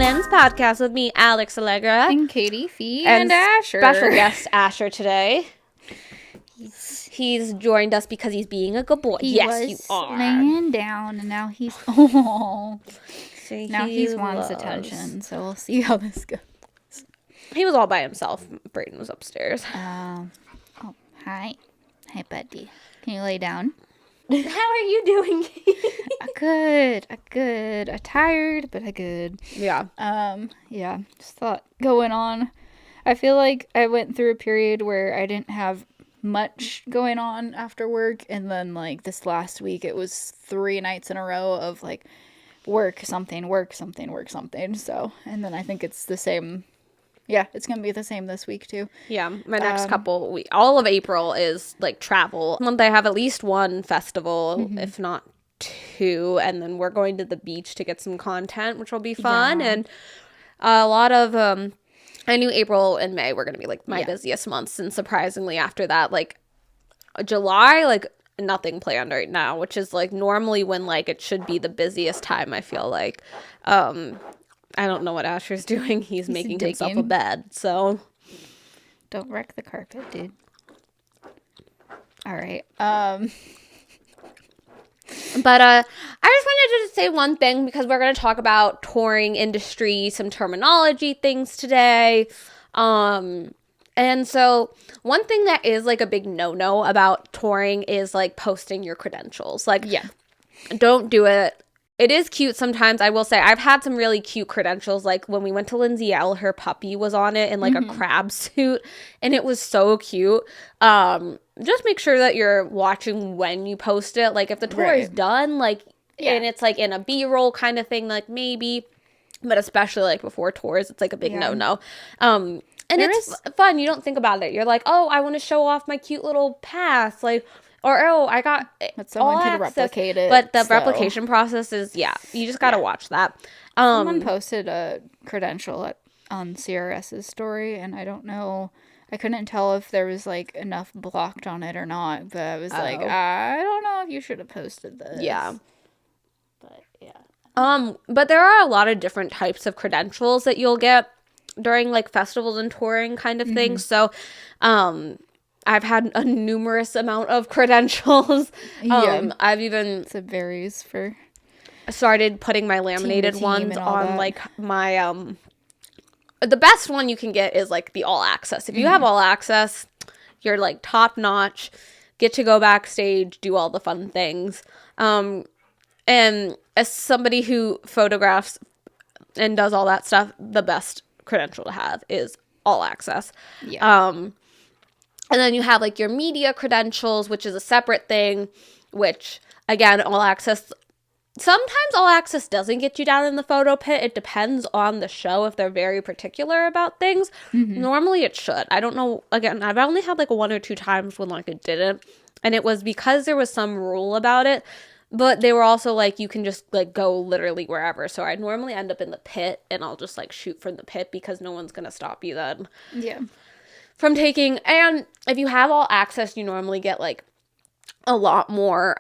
Pens podcast with me, Alex Allegra. And Katie Fee and Asher. Special guest Asher today. He's joined us because he's being a good boy. Yes, you are. Laying down and now he's now he wants loves attention. So we'll see how this goes. He was all by himself. Brayden was upstairs. Oh, hi, buddy. Can you lay down? How are you doing? Good. I'm tired, but good. Yeah. Yeah. Just thought going on. I feel like I went through a period where I didn't have much going on after work, and then like this last week it was 3 nights in a row of like work something. So, and then I think it's the same. Yeah, it's gonna be the same this week too. Yeah, my next all of April is like travel. Month I have at least one festival, if not 2, and then we're going to the beach to get some content, which will be fun. And a lot of I knew April and May were gonna be like my busiest months, and surprisingly after that, like July, like nothing planned right now, which is like normally when like it should be the busiest time. I feel like I don't know what Asher's doing. He's making himself a bed, so don't wreck the carpet, dude. All right. But I just wanted to say one thing because we're going to talk about touring industry, some terminology things today. And so one thing that is like a big no-no about touring is like posting your credentials. Like, don't do it. It is cute sometimes. I will say I've had some really cute credentials. Like when we went to Lindsay L, her puppy was on it in like a crab suit, and it was so cute. Just make sure that you're watching when you post it. Like if the tour is done, like and it's like in a B-roll kind of thing, like maybe, but especially like before tours, it's like a big no-no. And it's fun. You don't think about it. You're like, oh, I want to show off my cute little pass, like. Or, I got but someone could replicate it. But the replication process is, you just got to watch that. Someone posted a credential on CRS's story, and I don't know. I couldn't tell if there was, like, enough blocked on it or not. But I was like, I don't know if you should have posted this. Yeah. But, but there are a lot of different types of credentials that you'll get during, like, festivals and touring kind of things. So, I've had a numerous amount of credentials. I've even... So it varies for... started putting my laminated ones on, like, my... The best one you can get is, like, the all access. If you have all access, you're, like, top notch. Get to go backstage, do all the fun things. And as somebody who photographs and does all that stuff, the best credential to have is all access. And then you have, like, your media credentials, which is a separate thing, which, again, all access... Sometimes all access doesn't get you down in the photo pit. It depends on the show if they're very particular about things. Normally it should. I don't know. Again, I've only had, like, 1 or 2 times when, like, it didn't. And it was because there was some rule about it. But they were also, like, you can just, like, go literally wherever. So I normally end up in the pit, and I'll just, like, shoot from the pit because no one's going to stop you then. Yeah. From taking, and if you have all access, you normally get like a lot more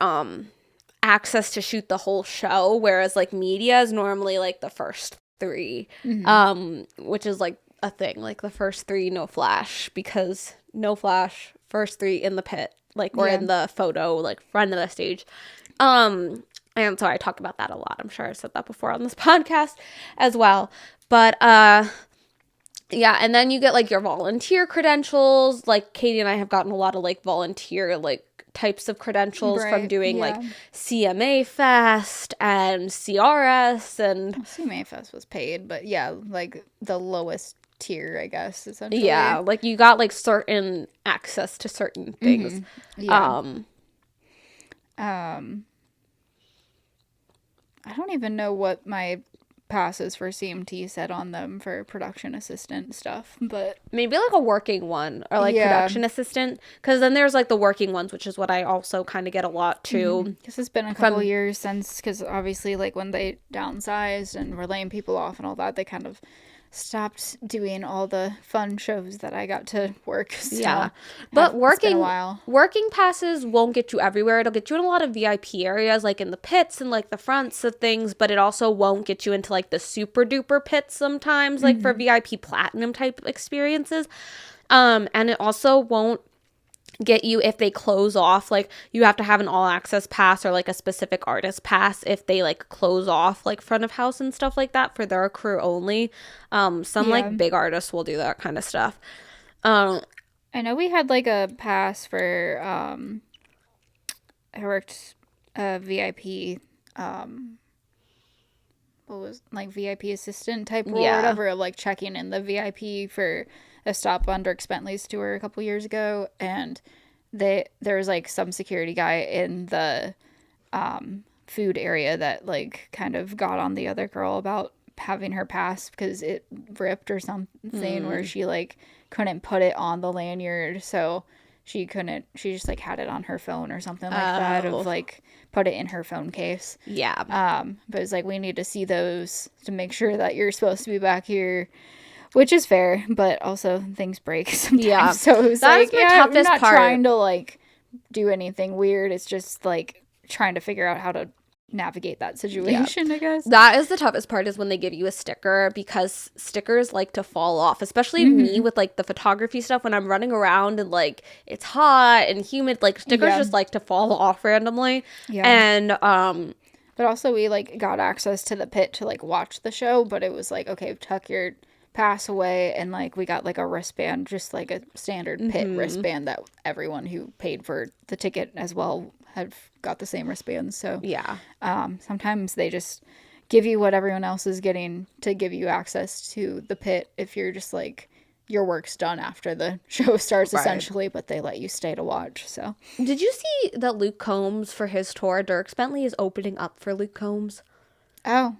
access to shoot the whole show, whereas like media is normally like the first 3, which is like a thing, like the first 3 no flash, because no flash, first 3 in the pit, like or in the photo, like front of the stage. And so I talk about that a lot. I'm sure I said that before on this podcast as well, but yeah, and then you get, like, your volunteer credentials. Like, Katie and I have gotten a lot of, like, volunteer, like, types of credentials from doing, like, CMA Fest and CRS and... CMA Fest was paid, but, like, the lowest tier, I guess, essentially. Yeah, like, you got, like, certain access to certain things. I don't even know what my... passes for CMT said on them for production assistant stuff, but maybe like a working one or like production assistant, because then there's like the working ones, which is what I also kind of get a lot too. Because it's been a couple years since, because obviously like when they downsized and were laying people off and all that, they kind of stopped doing all the fun shows that I got to work. So Yeah. But it's been a while. working passes won't get you everywhere. It'll get you in a lot of VIP areas, like in the pits and like the fronts of things, but it also won't get you into like the super duper pits sometimes, like for VIP platinum type experiences. And it also won't get you if they close off, like you have to have an all access pass or like a specific artist pass if they like close off like front of house and stuff like that for their crew only. Some like big artists will do that kind of stuff. I know we had like a pass for I worked a VIP what was like VIP assistant type role or whatever, like checking in the VIP for a stop on Dirk Bentley's tour a couple years ago, and there was like some security guy in the food area that like kind of got on the other girl about having her pass because it ripped or something where she like couldn't put it on the lanyard, so she just like had it on her phone or something like that, of like put it in her phone case. Yeah. But it's like we need to see those to make sure that you're supposed to be back here, which is fair, but also things break sometimes. Yeah. So it was That like, is the toughest I'm not part. trying to like do anything weird. It's just like trying to figure out how to navigate that situation, I guess. That is the toughest part, is when they give you a sticker, because stickers like to fall off, especially me with like the photography stuff. When I'm running around and like it's hot and humid, like stickers just like to fall off randomly. And but also we like got access to the pit to like watch the show, but it was like, okay, tuck your pass away, and like we got like a wristband, just like a standard pit wristband that everyone who paid for the ticket as well had got the same wristbands. So sometimes they just give you what everyone else is getting to give you access to the pit if you're just like your work's done after the show starts, essentially, but they let you stay to watch. So did you see that Luke Combs, for his tour, Dirk Bentley is opening up for Luke Combs? Oh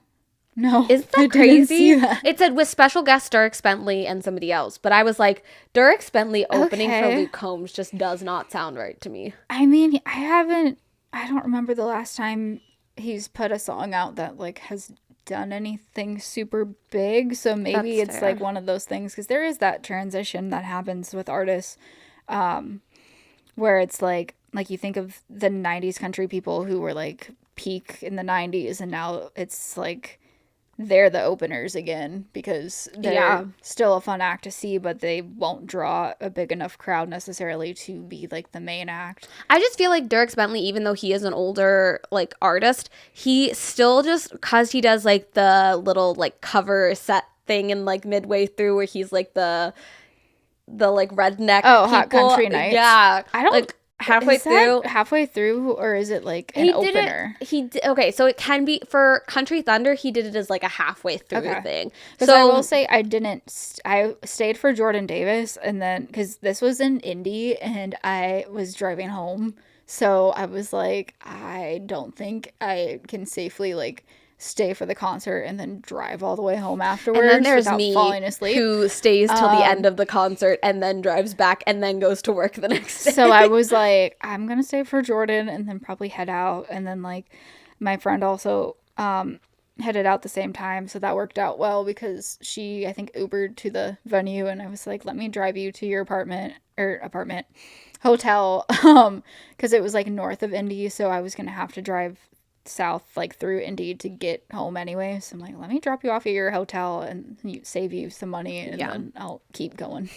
no, isn't that crazy? It said with special guest Dirk Bentley and somebody else, but I was like, Dirk Bentley opening for Luke Combs just does not sound right to me. I mean, I don't remember the last time he's put a song out that like has done anything super big, so maybe That's it's fair. like one of those things, because there is that transition that happens with artists where it's like you think of the 90s country people who were like peak in the 90s, and now it's like they're the openers again because they're still a fun act to see, but they won't draw a big enough crowd necessarily to be like the main act. I just feel like Dirk Bentley, even though he is an older like artist, he still, just because he does like the little like cover set thing and like midway through where he's like the like redneck Hot people. Country Nights. Yeah, I don't like halfway through, or is it like an opener? Okay, so it can be for Country Thunder. He did it as like a halfway through thing. So I will say I stayed for Jordan Davis, and then because this was in Indy and I was driving home, so I was like, I don't think I can safely like stay for the concert and then drive all the way home afterwards. And then there's without me, falling asleep, who stays till the end of the concert and then drives back and then goes to work the next day. So I was like, I'm gonna stay for Jordan and then probably head out. And then like my friend also headed out the same time, so that worked out well because she, I think, Ubered to the venue, and I was like, let me drive you to your hotel, because it was like north of Indy, so I was gonna have to drive south like through Indy to get home anyway. So I'm like, let me drop you off at your hotel and save you some money, and then I'll keep going.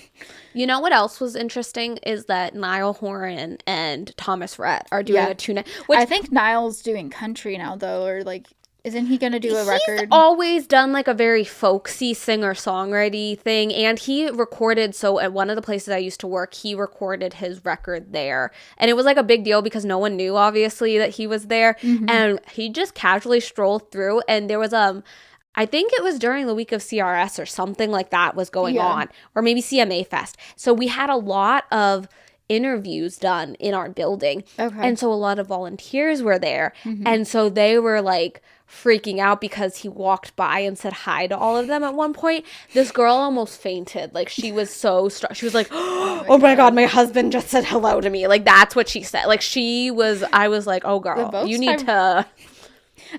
You know what else was interesting is that Niall Horan and Thomas Rhett are doing a two-night. Which I think Niall's doing country now though, or like, isn't he gonna do a record? He's always done like a very folksy singer-songwriting thing, and he recorded, so at one of the places I used to work, he recorded his record there, and it was like a big deal because no one knew obviously that he was there, and he just casually strolled through, and there was I think it was during the week of CRS or something like that was going on, or maybe CMA Fest, so we had a lot of interviews done in our building, and so a lot of volunteers were there, and so they were like freaking out because he walked by and said hi to all of them. At one point, this girl almost fainted. Like, she was so she was like, oh my god, my husband just said hello to me. Like, that's what she said. Like, I was like, oh girl, you need to.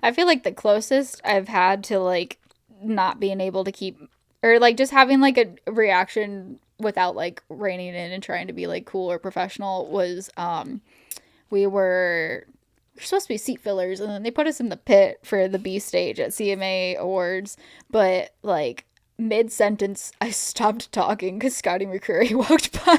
I feel like the closest I've had to like not being able to keep or like just having like a reaction without like reining in and trying to be like cool or professional was we were supposed to be seat fillers, and then they put us in the pit for the B stage at CMA Awards, but like mid-sentence I stopped talking because Scotty McCreery walked by.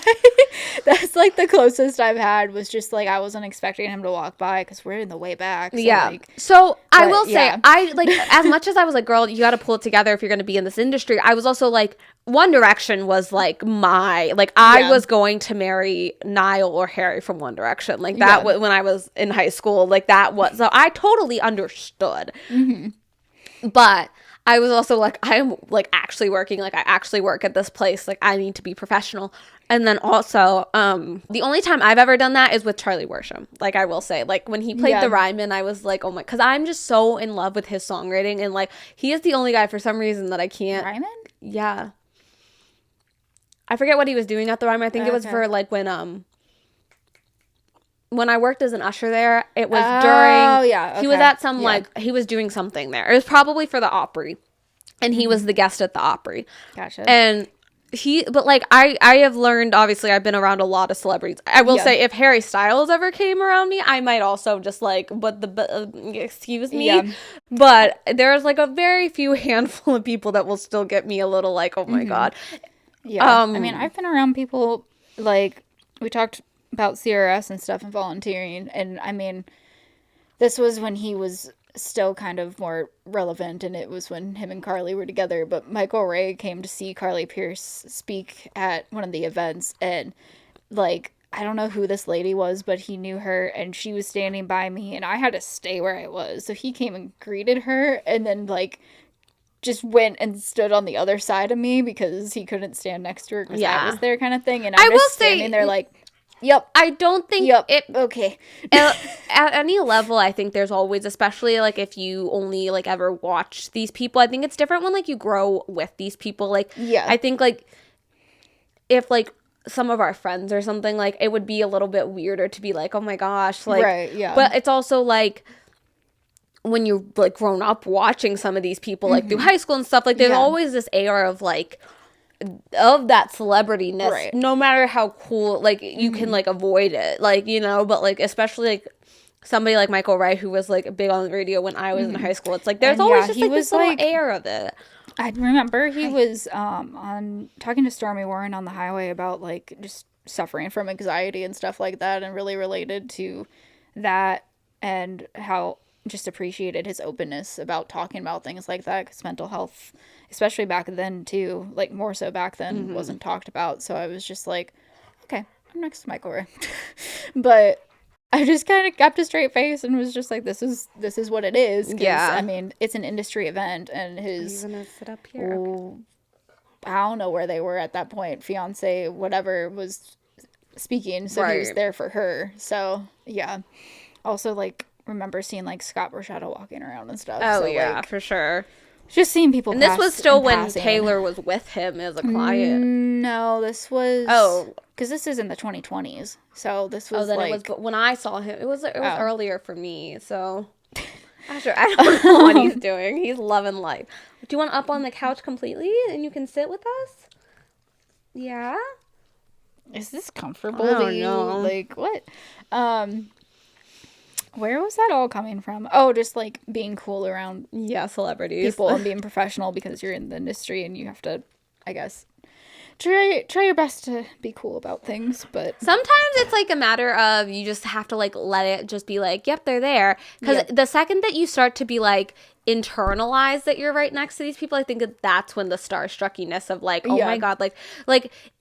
That's like the closest I've had, was just like I wasn't expecting him to walk by because we're in the way back, so, Yeah. like, So I will say, yeah. I like, as much as I was like, girl, you got to pull it together if you're going to be in this industry. I was also like, One Direction was like I Yeah. was going to marry Niall or Harry from One Direction. Like that Yeah. when I was in high school, like that was, so I totally understood. But I was also like, I'm like actually working, like I actually work at this place, like I need to be professional. And then also, the only time I've ever done that is with Charlie Worsham. Like I will say, like when he played Yeah. the Ryman, I was like, oh my, because I'm just so in love with his songwriting, and like he is the only guy for some reason that I can't. Ryman? Yeah, I forget what he was doing at the Ryman. I think it was Okay. for like when I worked as an usher there, it was Oh, during, yeah, he was okay. at some, Yeah. like, he was doing something there. It was probably for the Opry, and he was the guest at the Opry. Gotcha. And but like, I have learned, obviously, I've been around a lot of celebrities. I will Yeah. say, if Harry Styles ever came around me, I might also just like, excuse me. Yeah. But there's like a very few handful of people that will still get me a little like, oh my God. Yeah. I mean, I've been around people, like, we talked about CRS and stuff and volunteering, and I mean, this was when he was still kind of more relevant, and it was when him and Carly were together, but Michael Ray came to see Carly Pierce speak at one of the events, and like, I don't know who this lady was, but he knew her, and she was standing by me, and I had to stay where I was, so he came and greeted her, and then like just went and stood on the other side of me because he couldn't stand next to her because Yeah. I was there, kind of thing. And I I'm will just say- standing there like, yep, I don't think yep, it okay. at any level, I think there's always, especially like if you only like ever watch these people, I think it's different when like you grow with these people. Like, Yeah. I think like if like some of our friends or something, like it would be a little bit weirder to be like, oh my gosh, like, Right, yeah. But it's also like when you've like grown up watching some of these people like through high school and stuff, like there's Yeah. always this air of like of that celebrityness, Right. no matter how cool, like you can like avoid it, like, you know, but like especially like somebody like Michael Ray, who was like big on the radio when I was in high school, it's like there's And, always yeah, just he like this was, little like- air of it. I remember he was on talking to Stormy Warren on the highway about like just suffering from anxiety and stuff like that, and really related to that, and how just appreciated his openness about talking about things like that, because mental health, especially back then too, like more so back then, wasn't talked about. So I was just like, okay, I'm next to Michael Ray. But I just kind of kept a straight face and was just like, this is what it is. 'Cause, Yeah. I mean, it's an industry event, and his, gonna sit up here? I don't know where they were at that point, fiance, whatever, was speaking, so he was Right. there for her. So yeah. Also, like, remember seeing like Scott Borchetta walking around and stuff. Oh so, yeah, like, for sure. just seeing people. And this was still in when passing. Taylor was with him as a client. No, this was. Oh. because this is in the 2020s. So this was Oh, then like. it was, but when I saw him, it was Oh. earlier for me. So after, I don't know what he's doing. He's loving life. Do you want up on the couch completely and you can sit with us? Yeah. Is this comfortable I don't to you? know. Like what? Where was that all coming from? Oh, just like being cool around Yeah, celebrities. people and being professional because you're in the industry and you have to, I guess, try your best to be cool about things. But Sometimes it's like a matter of you just have to like let it just be like, yep, they're there. Because Yep. the second that you start to be like internalize that you're right next to these people, I think that that's when the starstruckiness of like, oh Yeah. my God, like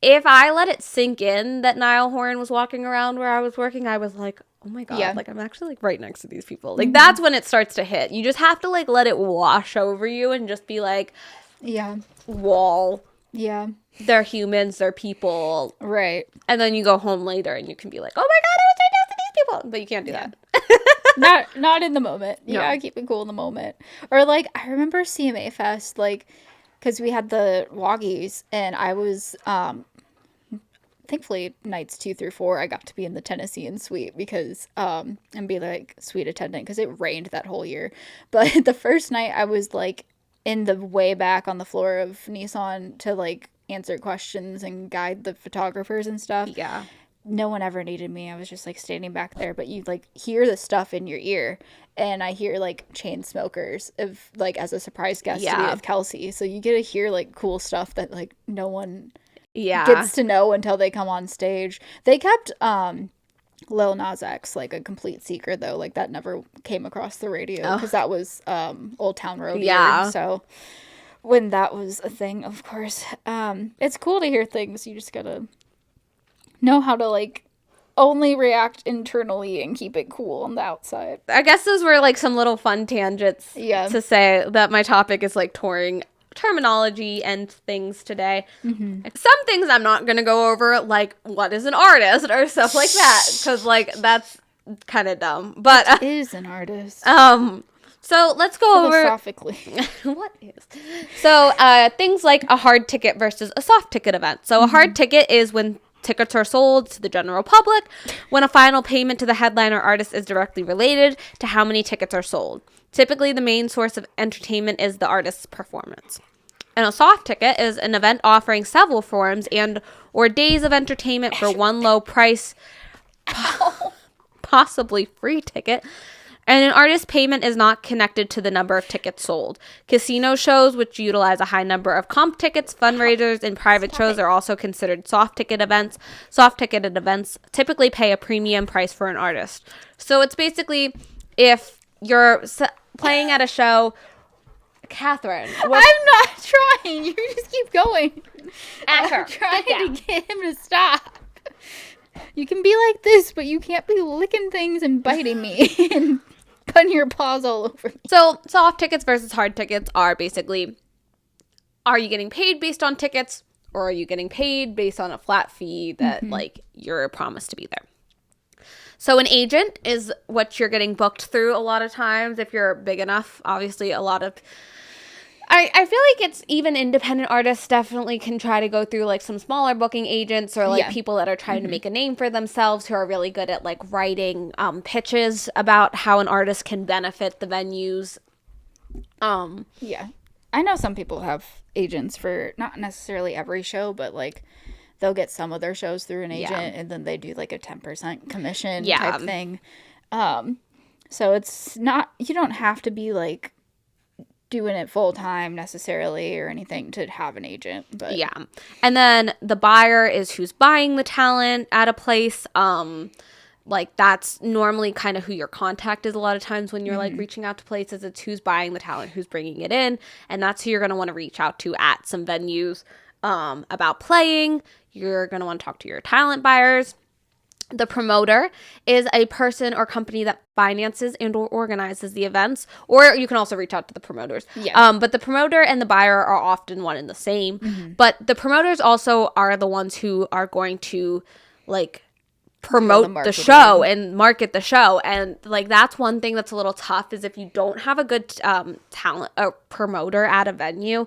if I let it sink in that Niall Horan was walking around where I was working, I was like, oh my God, Yeah. like I'm actually like right next to these people. Like that's when it starts to hit. You just have to like let it wash over you and just be like, yeah, wall, yeah, they're humans, they're people. right. And then you go home later and you can be like, oh my God, I was right next to these people. But you can't do that. Not in the moment. You No. gotta keep it cool in the moment. Or like I remember CMA Fest, like, because we had the Woggies, and I was thankfully nights 2 through 4 I got to be in the Tennessean suite because and be like suite attendant because it rained that whole year. But the first night I was like in the way back on the floor of Nissan to like answer questions and guide the photographers and stuff. Yeah. No one ever needed me. I was just like standing back there, but you like hear the stuff in your ear, and I hear like chain smokers of like as a surprise guest to be with Kelsey. So you get to hear like cool stuff that like no one gets to know until they come on stage. They kept Lil Nas X like a complete secret though. Like that never came across the radio because that was Old Town Road year. So when that was a thing, of course, it's cool to hear things. You just gotta know how to like only react internally and keep it cool on the outside. I guess those were like some little fun tangents to say that my topic is like touring terminology and things today. Some things I'm not gonna go over, like what is an artist or stuff like that, because like that's kind of dumb. But what is an artist? So let's go over philosophically. What is so things like a hard ticket versus a soft ticket event. So a hard ticket is when tickets are sold to the general public, when a final payment to the headliner artist is directly related to how many tickets are sold. Typically, the main source of entertainment is the artist's performance. And a soft ticket is an event offering several forms and or days of entertainment for one low price, possibly free ticket. And an artist's payment is not connected to the number of tickets sold. Casino shows, which utilize a high number of comp tickets, fundraisers, and private shows are also considered soft ticket events. Soft ticketed events typically pay a premium price for an artist. So it's basically if you're playing at a show, Catherine. I'm not trying. You just keep going. I'm trying to get him to stop. You can be like this, but you can't be licking things and biting me and putting your paws all over me. So soft tickets versus hard tickets are basically, are you getting paid based on tickets, or are you getting paid based on a flat fee that like you're promised to be there? So an agent is what you're getting booked through a lot of times if you're big enough. Obviously, a lot of I feel like it's even independent artists definitely can try to go through like some smaller booking agents or like people that are trying to make a name for themselves who are really good at like writing pitches about how an artist can benefit the venues. Yeah. I know some people have agents for not necessarily every show, but like they'll get some of their shows through an agent and then they do like a 10% commission type thing. So it's not, you don't have to be like doing it full time necessarily or anything to have an agent, but and then the buyer is who's buying the talent at a place. Like that's normally kind of who your contact is a lot of times when you're like reaching out to places. It's who's buying the talent, who's bringing it in, and that's who you're going to want to reach out to at some venues about playing. You're going to want to talk to your talent buyers. The promoter is a person or company that finances and or organizes the events, or you can also reach out to the promoters. But the promoter and the buyer are often one and the same. But the promoters also are the ones who are going to like promote the show and market the show. And like that's one thing that's a little tough is if you don't have a good talent or promoter at a venue,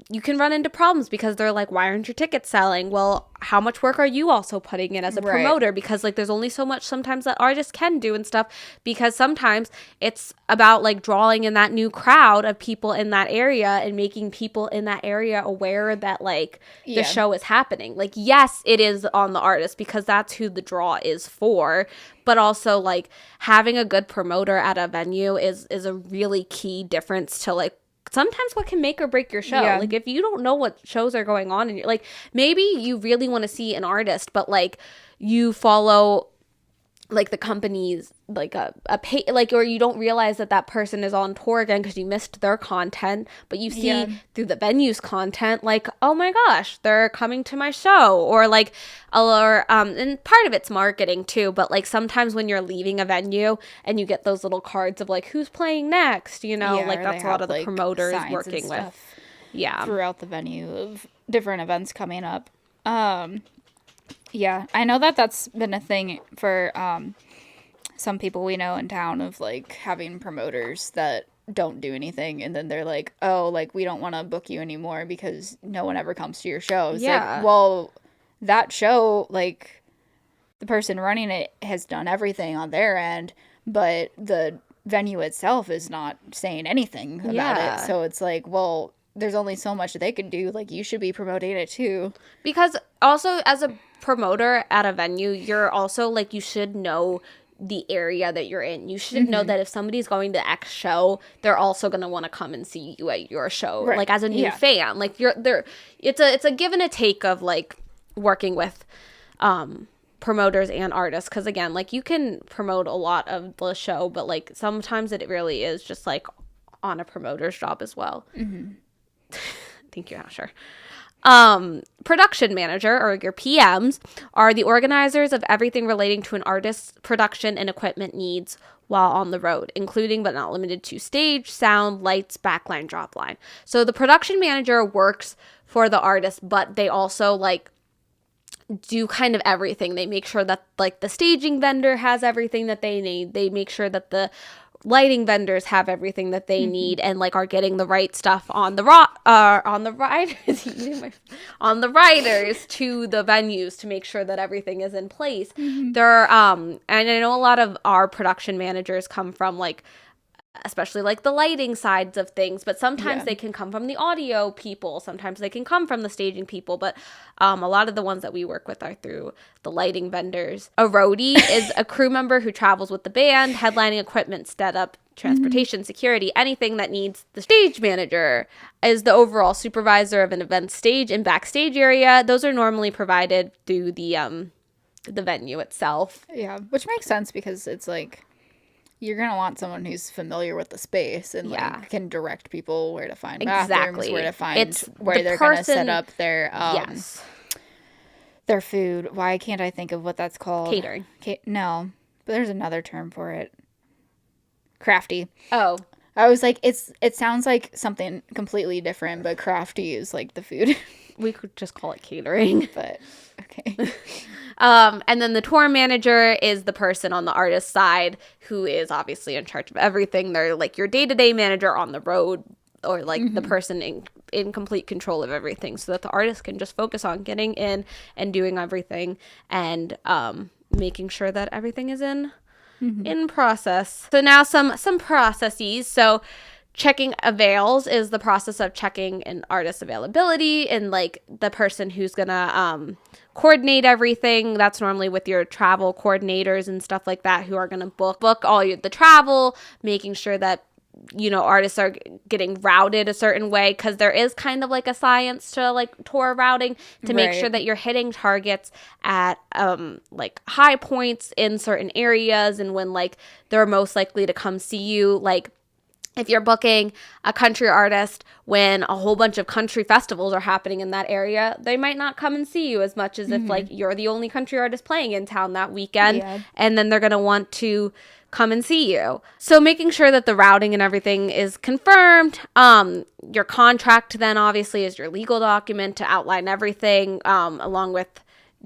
you can run into problems because they're like, why aren't your tickets selling? Well, how much work are you also putting in as a promoter? Because like there's only so much sometimes that artists can do and stuff, because sometimes it's about like drawing in that new crowd of people in that area and making people in that area aware that like the show is happening. Like, yes, it is on the artist because that's who the draw is for, but also like having a good promoter at a venue is a really key difference to like sometimes what can make or break your show. Like if you don't know what shows are going on and you're like, maybe you really want to see an artist, but like you follow like the company's like a pay, like, or you don't realize that that person is on tour again because you missed their content, but you see through the venue's content like, oh my gosh, they're coming to my show, or like, or and part of it's marketing too, but like sometimes when you're leaving a venue and you get those little cards of like who's playing next, you know, like that's a lot of the promoters working with throughout the venue of different events coming up. Yeah, I know that that's been a thing for some people we know in town of like having promoters that don't do anything and then they're like, oh, like we don't want to book you anymore because no one ever comes to your shows. Like, well, that show, like the person running it has done everything on their end, but the venue itself is not saying anything about Yeah. it. So it's like, well, there's only so much they can do. Like, you should be promoting it too. Because also as a promoter at a venue, you're also like, you should know the area that you're in. You should know that if somebody's going to X show, they're also going to want to come and see you at your show. Right. Like as a new Yeah. fan, like you're there. It's a give and a take of like working with promoters and artists. Because again, like you can promote a lot of the show, but like sometimes it really is just like on a promoter's job as well. I think you're not sure. Production manager, or your PMs, are the organizers of everything relating to an artist's production and equipment needs while on the road, including but not limited to stage, sound, lights, backline, dropline. So the production manager works for the artist, but they also like do kind of everything. They make sure that like the staging vendor has everything that they need. They make sure that the lighting vendors have everything that they need and like are getting the right stuff on the on the riders on the riders to the venues to make sure that everything is in place. There and I know a lot of our production managers come from like especially like the lighting sides of things, but sometimes they can come from the audio people, sometimes they can come from the staging people, but a lot of the ones that we work with are through the lighting vendors. A roadie is a crew member who travels with the band, headlining equipment, setup, transportation, security, anything that needs. The stage manager is the overall supervisor of an event stage and backstage area. Those are normally provided through the venue itself. Yeah, which makes sense because it's like you're going to want someone who's familiar with the space and like can direct people where to find bathrooms, where to find where they're going to set up their their food. Why can't I think of what that's called? Catering. No, but there's another term for it. Crafty. Oh. I was like, it sounds like something completely different, but crafty is like the food. We could just call it catering. But okay. And then the tour manager is the person on the artist side who is obviously in charge of everything. They're like your day-to-day manager on the road, or like the person in complete control of everything, so that the artist can just focus on getting in and doing everything and making sure that everything is in process. So now some processes. So checking avails is the process of checking an artist's availability and like the person who's gonna coordinate everything. That's normally with your travel coordinators and stuff like that, who are gonna book all the travel, making sure that artists are getting routed a certain way, because there is kind of like a science to like tour routing to make sure that you're hitting targets at like high points in certain areas and when like they're most likely to come see you. Like if you're booking a country artist when a whole bunch of country festivals are happening in that area, they might not come and see you as much as if like you're the only country artist playing in town that weekend, and then they're going to want to come and see you. So making sure that the routing and everything is confirmed. Your contract then obviously is your legal document to outline everything, along with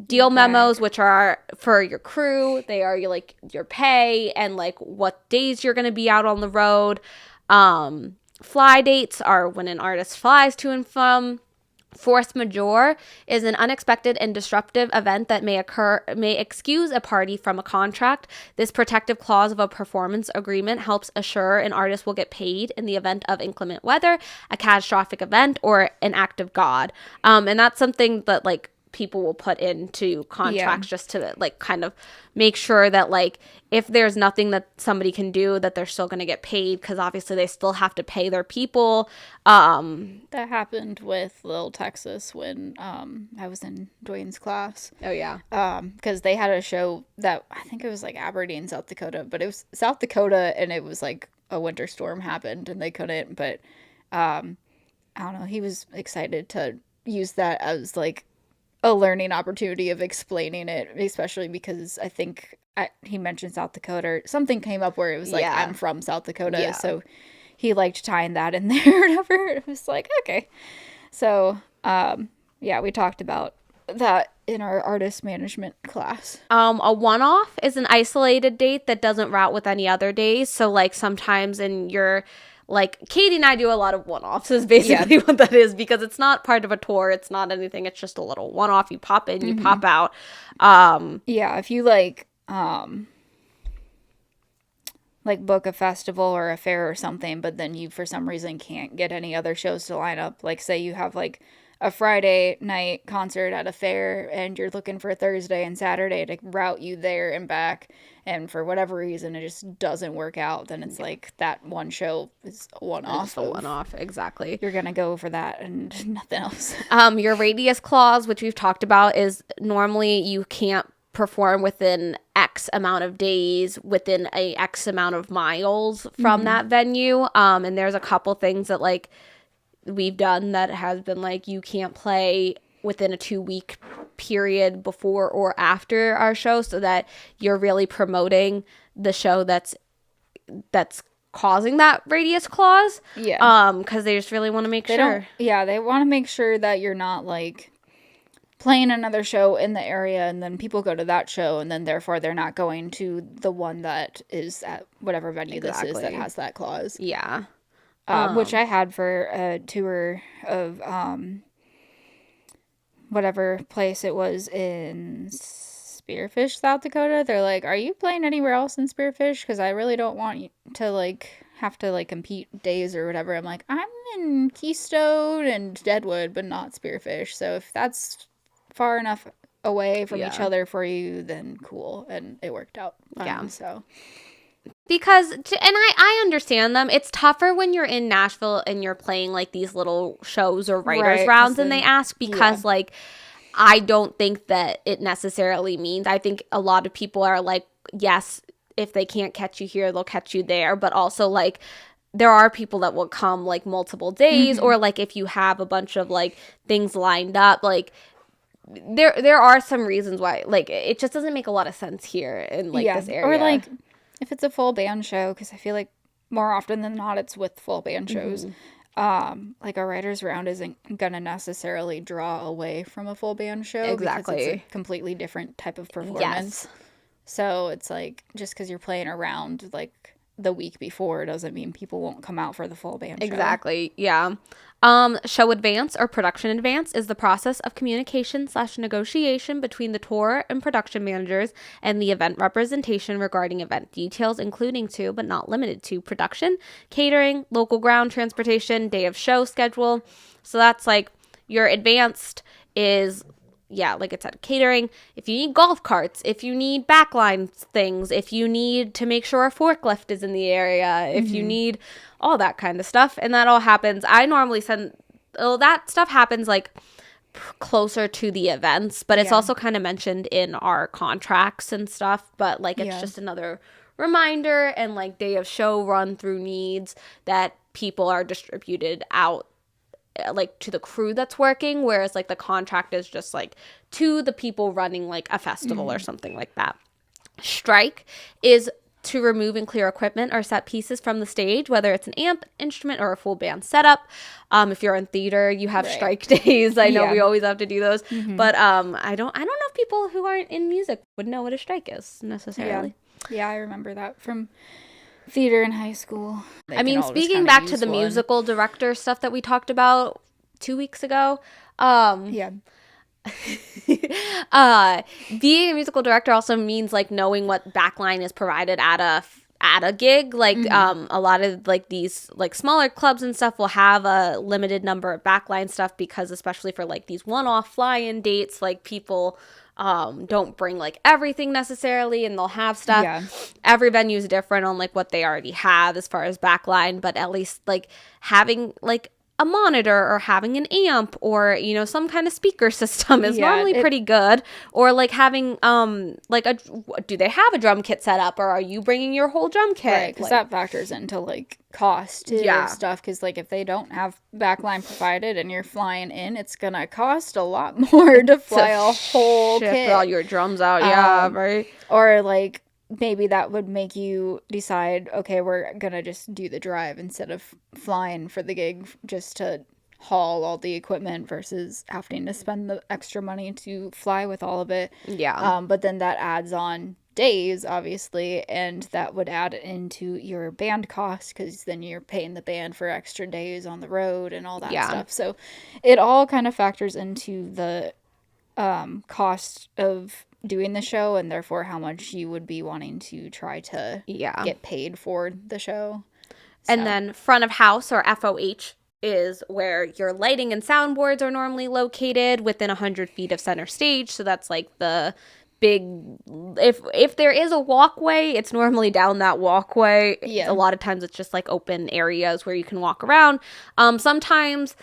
deal memos, which are for your crew. They are like your pay and like what days you're going to be out on the road. Fly dates are when an artist flies to and from. Force majeure is an unexpected and disruptive event that may excuse a party from a contract. This protective clause of a performance agreement helps assure an artist will get paid in the event of inclement weather, a catastrophic event, or an act of God. And that's something that like people will put into contracts just to like kind of make sure that like if there's nothing that somebody can do, that they're still going to get paid, because obviously they still have to pay their people. That happened with Lil Texas when I was in Dwayne's class. Oh yeah. Because they had a show that I think it was like Aberdeen, South Dakota, but it was South Dakota, and it was like a winter storm happened and they couldn't. But I don't know. He was excited to use that as like a learning opportunity of explaining it, especially because I think he mentioned South Dakota, or something came up where it was like, I'm from South Dakota. So he liked tying that in there or whatever. It was like, okay. So, we talked about that in our artist management class. A one-off is an isolated date that doesn't route with any other days. So like sometimes in your like Katie and I do a lot of one-offs is basically what that is, because it's not part of a tour. It's not anything. It's just a little one-off. You pop in, you pop out. If you like, like book a festival or a fair or something, but then you for some reason can't get any other shows to line up. Like say you have like a Friday night concert at a fair and you're looking for Thursday and Saturday to route you there and back, and for whatever reason it just doesn't work out, then it's like that one show is a one-off. Just a one-off, exactly. You're gonna go for that and nothing else. Your radius clause, which we've talked about, is normally you can't perform within X amount of days within a X amount of miles from that venue. And there's a couple things that like we've done that has been like you can't play within a 2-week period before or after our show, so that you're really promoting the show that's causing that radius clause. Yeah. Because they just really want to make They sure. they want to make sure that you're not like playing another show in the area and then people go to that show and then therefore they're not going to the one that is at whatever venue this is that has that clause. Yeah. Which I had for a tour of whatever place it was in Spearfish, South Dakota. They're like, are you playing anywhere else in Spearfish? Because I really don't want you to like have to like compete days or whatever. I'm like, I'm in Keystone and Deadwood, but not Spearfish. So if that's far enough away from each other for you, then cool. And it worked out fine. Yeah. So Because, and I understand them. It's tougher when you're in Nashville and you're playing like these little shows or writers rounds and they ask, because like, I don't think that it necessarily means, I think a lot of people are like, yes, if they can't catch you here, they'll catch you there. But also like, there are people that will come like multiple days, or like if you have a bunch of like things lined up, like there are some reasons why like it just doesn't make a lot of sense here in like this area. Or like if it's a full band show, because I feel like more often than not it's with full band shows. Like a writer's round isn't gonna necessarily draw away from a full band show because it's a completely different type of performance. So it's like just because you're playing around like the week before doesn't mean people won't come out for the full band show. Exactly. Yeah. Show advance or production advance is the process of communication/negotiation between the tour and production managers and the event representation regarding event details, including to, but not limited to, production, catering, local ground transportation, day of show schedule. So that's like your advanced is, yeah, like I said, catering. If you need golf carts, if you need backline things, if you need to make sure a forklift is in the area, if you need all that kind of stuff. And that all happens. I normally send, that stuff happens like closer to the events, but it's also kind of mentioned in our contracts and stuff. But like it's just another reminder and like day of show run through needs that people are distributed out like to the crew that's working, whereas like the contract is just like to the people running like a festival or something like that. Strike is to remove and clear equipment or set pieces from the stage, whether it's an amp, instrument, or a full band setup. If you're in theater, you have strike days. I know we always have to do those, but I don't know if people who aren't in music would know what a strike is necessarily. Yeah, I remember that from theater in high school. I mean, speaking back to the musical director stuff that we talked about 2 weeks ago, being a musical director also means like knowing what backline is provided at a gig. Like a lot of like these like smaller clubs and stuff will have a limited number of backline stuff, because especially for like these one-off fly-in dates, like people don't bring like everything necessarily, and they'll have stuff. Every venue is different on like what they already have as far as backline, but at least like having like a monitor or having an amp or, you know, some kind of speaker system is normally pretty good. Or like having like do they have a drum kit set up, or are you bringing your whole drum kit? Right, because that factors into like cost too of stuff, because like if they don't have backline provided and you're flying in, it's gonna cost a lot more to fly a whole kit, all your drums out. Right. Or like maybe that would make you decide, okay, we're gonna just do the drive instead of flying for the gig just to haul all the equipment versus having to spend the extra money to fly with all of it. But then that adds on days, obviously, and that would add into your band cost, because then you're paying the band for extra days on the road and all that stuff. So it all kind of factors into the cost of doing the show, and therefore how much you would be wanting to try to Yeah. get paid for the show. And So, then front of house, or FOH, is where your lighting and soundboards are normally located within 100 feet of center stage. So that's like the big, if there is a walkway, it's normally down that walkway. Yeah. A lot of times it's just like open areas where you can walk around. Sometimes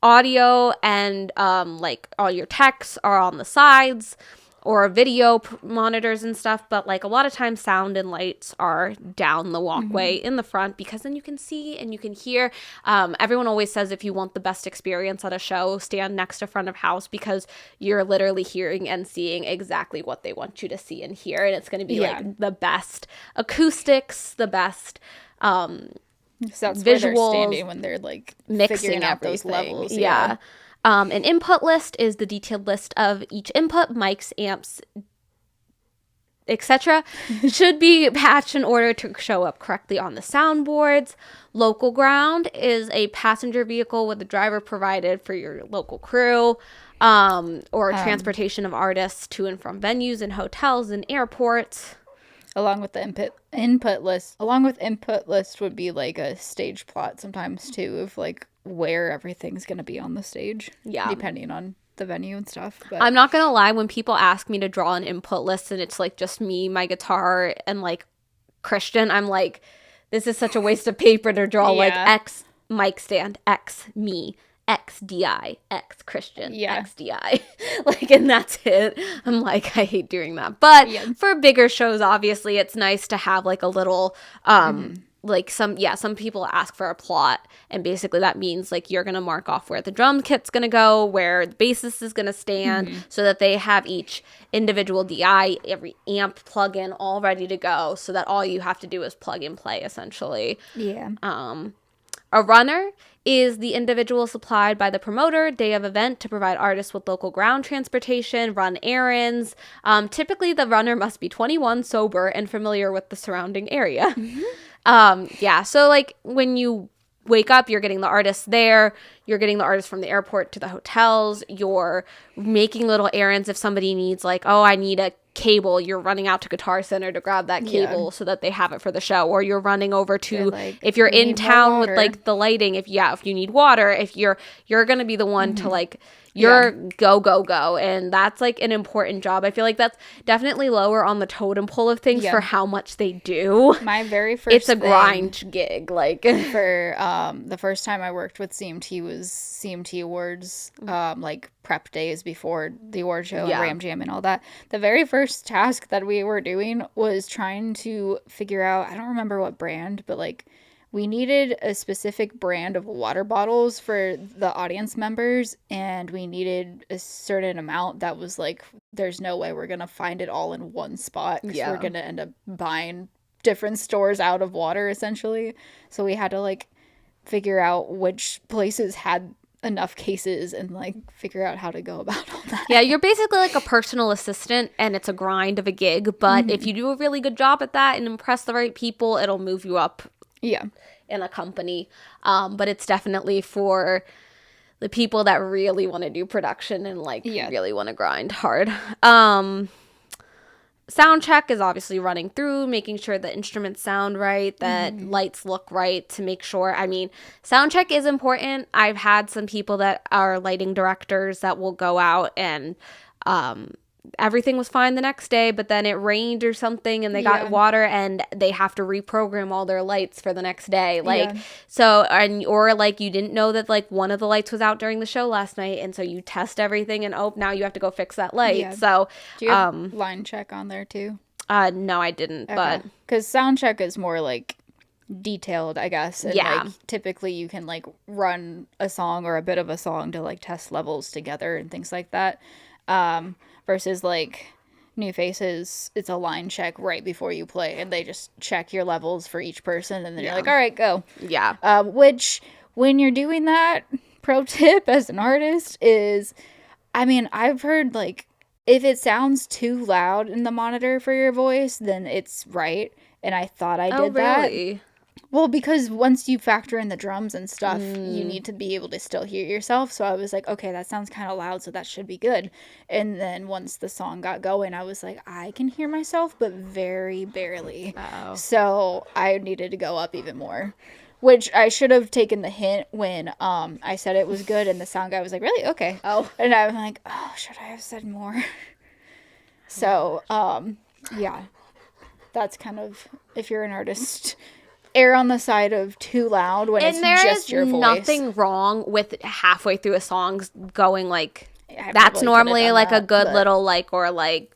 audio and like all your techs are on the sides, or video monitors and stuff, but like a lot of times sound and lights are down the walkway in the front, because then you can see and you can hear. Everyone always says if you want the best experience at a show, stand next to front of house, because you're literally hearing and seeing exactly what they want you to see and hear, and it's going to be like the best acoustics, the best so that's visuals, where they're standing when they're like mixing figuring out those everything. levels. Yeah. An input list is the detailed list of each input, mics, amps, etc. should be patched in order to show up correctly on the soundboards. Local ground is a passenger vehicle with a driver provided for your local crew, or transportation of artists to and from venues and hotels and airports. Along with the input list. Along with input list would be like a stage plot sometimes too, of like where everything's going to be on the stage. Yeah. Depending on the venue and stuff. But I'm not going to lie, when people ask me to draw an input list and it's like just me, my guitar, and like Christian, I'm like, this is such a waste of paper to draw like X mic stand, X me, X DI, X Christian, X DI. Like, and that's it. I'm like, I hate doing that. But for bigger shows, obviously, it's nice to have like a little, like some people ask for a plot, and basically that means like you're going to mark off where the drum kit's going to go, where the bassist is going to stand, so that they have each individual DI, every amp plug-in all ready to go, so that all you have to do is plug and play, essentially. Yeah. A runner is the individual supplied by the promoter day of event to provide artists with local ground transportation, run errands. Typically, the runner must be 21, sober, and familiar with the surrounding area. So like when you wake up, you're getting the artists there, you're getting the artists from the airport to the hotels, you're making little errands if somebody needs like, oh, I need a cable, you're running out to Guitar Center to grab that cable so that they have it for the show, or you're running over to like, if you're in town with like the lighting, if you need water, if you're gonna be the one to like go, and that's like an important job. I feel like that's definitely lower on the totem pole of things for how much they do. My very first it's a grind gig, like for the first time I worked with CMT was CMT Awards, like prep days before the award show and Ram Jam and all that. The very first task that we were doing was trying to figure out, I don't remember what brand, but like we needed a specific brand of water bottles for the audience members, and we needed a certain amount that was like, there's no way we're going to find it all in one spot, because we're going to end up buying different stores out of water, essentially. So we had to like figure out which places had enough cases and like figure out how to go about all that. Yeah, you're basically like a personal assistant, and it's a grind of a gig, but if you do a really good job at that and impress the right people, it'll move you up in a company. But it's definitely for the people that really want to do production and like really want to grind hard. Sound check is obviously running through, making sure the instruments sound right, that lights look right, to make sure. I mean, sound check is important. I've had some people that are lighting directors that will go out and everything was fine the next day, but then it rained or something and they got water and they have to reprogram all their lights for the next day. Like, so, or like you didn't know that like one of the lights was out during the show last night, and so you test everything and now you have to go fix that light. So, do you have line check on there too? No, I didn't, but because sound check is more like detailed, I guess, and like typically you can like run a song or a bit of a song to like test levels together and things like that. Versus like New Faces, it's a line check right before you play, and they just check your levels for each person, and then you're like, all right, go. Which, when you're doing that, pro tip as an artist is, I mean, I've heard like, if it sounds too loud in the monitor for your voice, then it's right. And I thought I did that. Well, because once you factor in the drums and stuff, you need to be able to still hear yourself. So I was like, okay, that sounds kind of loud, so that should be good. And then once the song got going, I was like, I can hear myself, but very barely. Oh. So I needed to go up even more. Which I should have taken the hint when I said it was good, and the sound guy was like, really? Okay. Oh. And I was like, oh, should I have said more? So, yeah. That's kind of, if you're an artist, err on the side of too loud when it's just your voice. And there is nothing wrong with halfway through a song going like, I that's probably normally could've done like a that, good but- little like, or like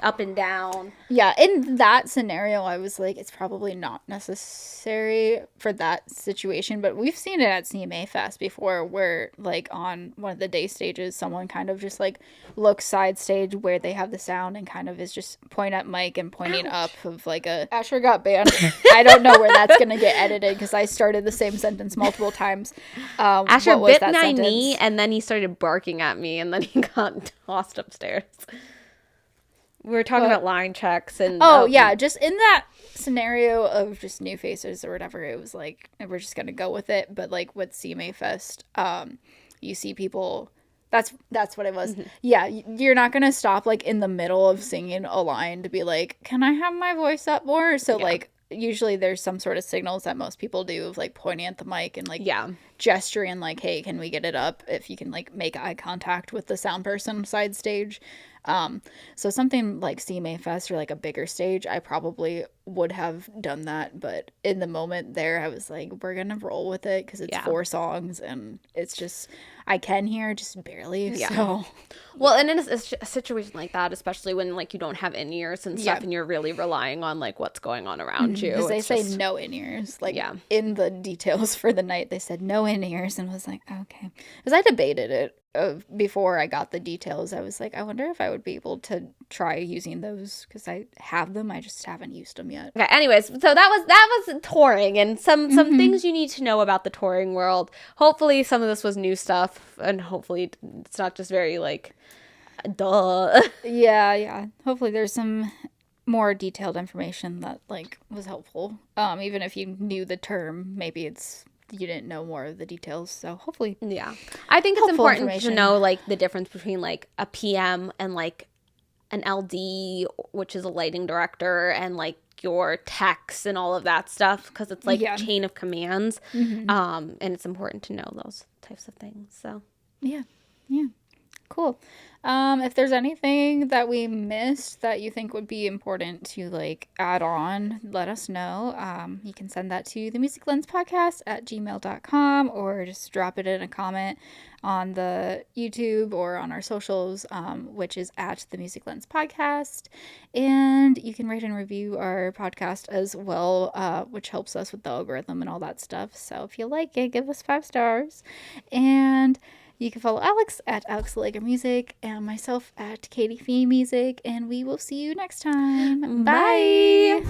up and down. Yeah, in that scenario, I was like, it's probably not necessary for that situation, but we've seen it at CMA Fest before where, like, on one of the day stages, someone kind of just, like, looks side stage where they have the sound and kind of is just pointing at mic and pointing up of, like, a Asher got banned. I don't know where that's going to get edited because I started the same sentence multiple times. Asher what was bit that my sentence? knee, and then he started barking at me, and then he got tossed upstairs. We were talking about line checks and Yeah, just in that scenario of just new faces or whatever, it was like we're just gonna go with it. But like with CMA Fest, you see people. That's what it was. Yeah, you're not gonna stop like in the middle of singing a line to be like, "Can I have my voice up more?" So like usually there's some sort of signals that most people do of like pointing at the mic and like gesturing like, "Hey, can we get it up?" If you can like make eye contact with the sound person side stage. So something like CMA Fest or like a bigger stage, I probably would have done that. But in the moment there, I was like, we're going to roll with it because it's 4 songs and it's just, I can hear just barely. Yeah. So. Well, and in a situation like that, especially when like you don't have in-ears and stuff and you're really relying on like what's going on around you. Because they say no in-ears. Like in the details for the night, they said no in-ears and I was like, okay. Because I debated it. Before I got the details, I was like, I wonder if I would be able to try using those because I have them. I just haven't used them yet. Okay. Anyways, so that was touring and some things you need to know about the touring world. Hopefully, some of this was new stuff, and hopefully, it's not just very like, duh. Yeah. Hopefully, there's some more detailed information that like was helpful. Even if you knew the term, maybe you didn't know more of the details, so hopefully I think it's important to know like the difference between like a PM and like an LD, which is a lighting director, and like your techs and all of that stuff, because it's like chain of commands. And it's important to know those types of things. So yeah cool. If there's anything that we missed that you think would be important to like add on, let us know. You can send that to themusiclenspodcast@gmail.com or just drop it in a comment on the YouTube or on our socials, which is at the Music Lens Podcast. And you can rate and review our podcast as well, which helps us with the algorithm and all that stuff. So if you like it, give us 5 stars. And you can follow Alex at Alex Allegra Music and myself at Katie Fee Music, and we will see you next time. Bye.